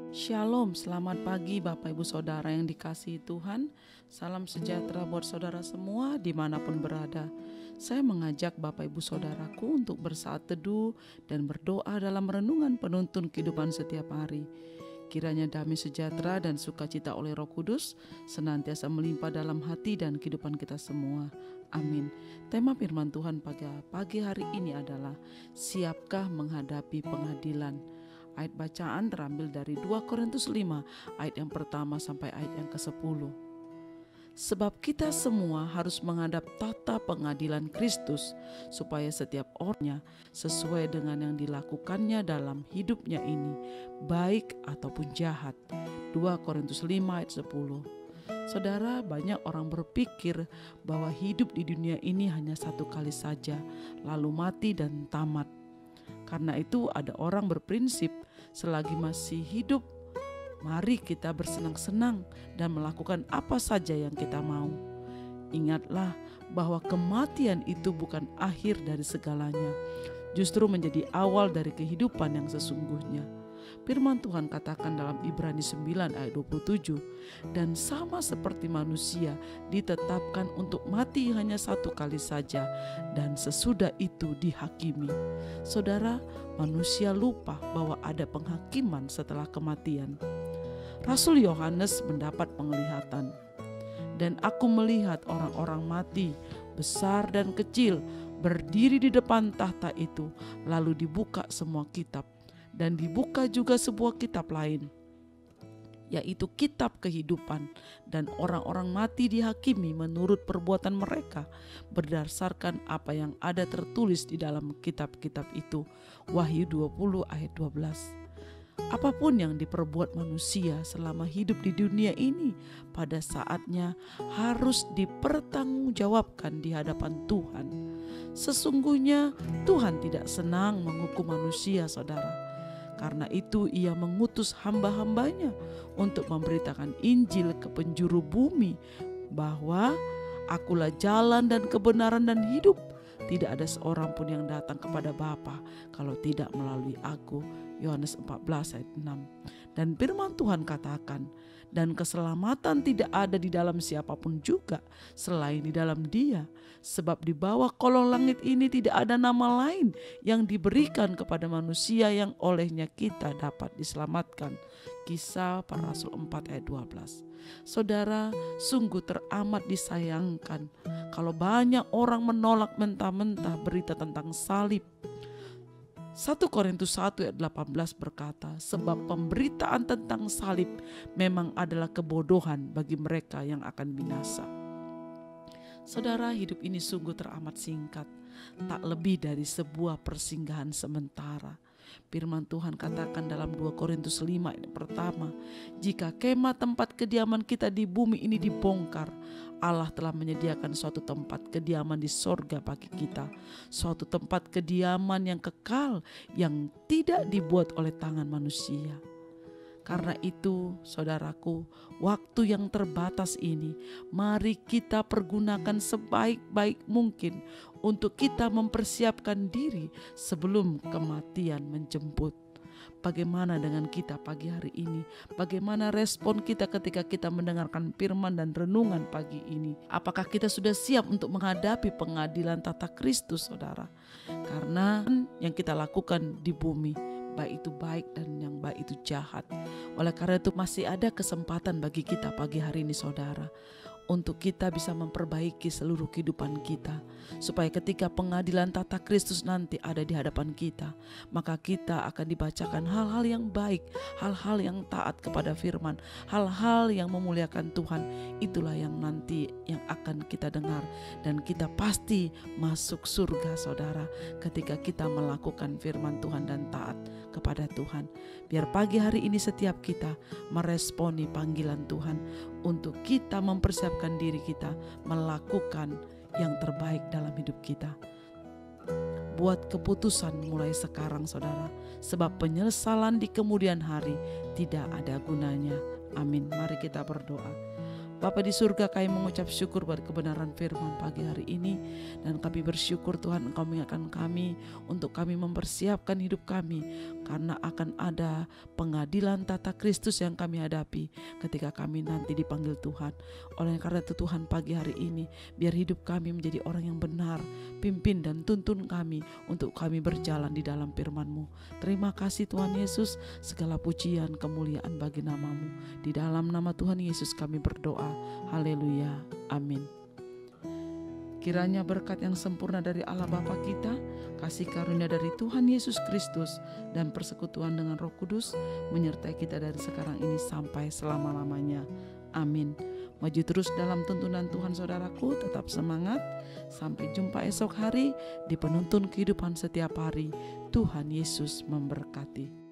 Shalom, selamat pagi Bapak Ibu Saudara yang dikasihi Tuhan. Salam sejahtera buat saudara semua dimanapun berada. Saya mengajak Bapak Ibu Saudaraku untuk bersaat teduh dan berdoa dalam renungan penuntun kehidupan setiap hari. Kiranya damai sejahtera dan sukacita oleh Roh Kudus senantiasa melimpah dalam hati dan kehidupan kita semua. Amin. Tema firman Tuhan pagi hari ini adalah siapkah menghadapi pengadilan? Ayat bacaan terambil dari 2 Korintus 5 ayat yang pertama sampai ayat yang ke-10. Sebab kita semua harus menghadap tata pengadilan Kristus, supaya setiap orangnya sesuai dengan yang dilakukannya dalam hidupnya ini, baik ataupun jahat. 2 Korintus 5 ayat 10. Saudara, banyak orang berpikir bahwa hidup di dunia ini hanya satu kali saja, lalu mati dan tamat. Karena itu ada orang berprinsip selagi masih hidup, mari kita bersenang-senang dan melakukan apa saja yang kita mau. Ingatlah bahwa kematian itu bukan akhir dari segalanya, justru menjadi awal dari kehidupan yang sesungguhnya. Firman Tuhan katakan dalam Ibrani 9 ayat 27, dan sama seperti manusia ditetapkan untuk mati hanya satu kali saja, dan sesudah itu dihakimi. Saudara, manusia lupa bahwa ada penghakiman setelah kematian. Rasul Yohanes mendapat penglihatan, dan aku melihat orang-orang mati, besar dan kecil, berdiri di depan tahta itu, lalu dibuka semua kitab. Dan dibuka juga sebuah kitab lain, yaitu kitab kehidupan, dan orang-orang mati dihakimi menurut perbuatan mereka berdasarkan apa yang ada tertulis di dalam kitab-kitab itu. Wahyu 20 ayat 12. Apapun yang diperbuat manusia selama hidup di dunia ini, pada saatnya harus dipertanggungjawabkan di hadapan Tuhan. Sesungguhnya Tuhan tidak senang menghukum manusia, saudara. Karena itu ia mengutus hamba-hambanya untuk memberitakan Injil ke penjuru bumi, bahwa akulah jalan dan kebenaran dan hidup. Tidak ada seorang pun yang datang kepada Bapa kalau tidak melalui aku. Yohanes 14 ayat 6. Dan firman Tuhan katakan, dan keselamatan tidak ada di dalam siapapun juga selain di dalam Dia. Sebab di bawah kolong langit ini tidak ada nama lain yang diberikan kepada manusia yang olehnya kita dapat diselamatkan. Kisah Para Rasul 4 ayat 12. Saudara, sungguh teramat disayangkan kalau banyak orang menolak mentah-mentah berita tentang salib. 1 Korintus 1 ayat 18 berkata, sebab pemberitaan tentang salib memang adalah kebodohan bagi mereka yang akan binasa. Saudara, hidup ini sungguh teramat singkat, tak lebih dari sebuah persinggahan sementara. Firman Tuhan katakan dalam 2 Korintus 5 ayat pertama, jika kemah tempat kediaman kita di bumi ini dibongkar, Allah telah menyediakan suatu tempat kediaman di sorga bagi kita, suatu tempat kediaman yang kekal, yang tidak dibuat oleh tangan manusia. Karena itu, saudaraku, waktu yang terbatas ini, mari kita pergunakan sebaik-baik mungkin untuk kita mempersiapkan diri sebelum kematian menjemput. Bagaimana dengan kita pagi hari ini? Bagaimana respon kita ketika kita mendengarkan firman dan renungan pagi ini? Apakah kita sudah siap untuk menghadapi pengadilan tata Kristus, saudara? Karena yang kita lakukan di bumi, baik itu baik dan yang baik itu jahat. Oleh karena itu masih ada kesempatan bagi kita pagi hari ini, saudara, untuk kita bisa memperbaiki seluruh kehidupan kita, supaya ketika pengadilan tata Kristus nanti ada di hadapan kita, maka kita akan dibacakan hal-hal yang baik, hal-hal yang taat kepada firman, hal-hal yang memuliakan Tuhan. Itulah yang nanti yang akan kita dengar, dan kita pasti masuk surga, saudara, ketika kita melakukan firman Tuhan dan taat kepada Tuhan. Biar pagi hari ini setiap kita meresponi panggilan Tuhan untuk kita mempersiapkan diri kita melakukan yang terbaik dalam hidup kita. Buat keputusan mulai sekarang, saudara, sebab penyesalan di kemudian hari tidak ada gunanya. Amin. Mari kita berdoa. Bapa di surga, kami mengucap syukur buat kebenaran firman pagi hari ini. Dan kami bersyukur Tuhan Engkau mengingatkan kami untuk kami mempersiapkan hidup kami, karena akan ada pengadilan tata Kristus yang kami hadapi ketika kami nanti dipanggil Tuhan. Oleh karena itu Tuhan, pagi hari ini biar hidup kami menjadi orang yang benar. Pimpin dan tuntun kami untuk kami berjalan di dalam firman-Mu. Terima kasih Tuhan Yesus, segala pujian kemuliaan bagi nama-Mu. Di dalam nama Tuhan Yesus kami berdoa. Haleluya, amin. Kiranya berkat yang sempurna dari Allah Bapa kita, kasih karunia dari Tuhan Yesus Kristus, dan persekutuan dengan Roh Kudus menyertai kita dari sekarang ini sampai selama-lamanya. Amin. Maju terus dalam tuntunan Tuhan saudaraku, tetap semangat. Sampai jumpa esok hari di penuntun kehidupan setiap hari. Tuhan Yesus memberkati.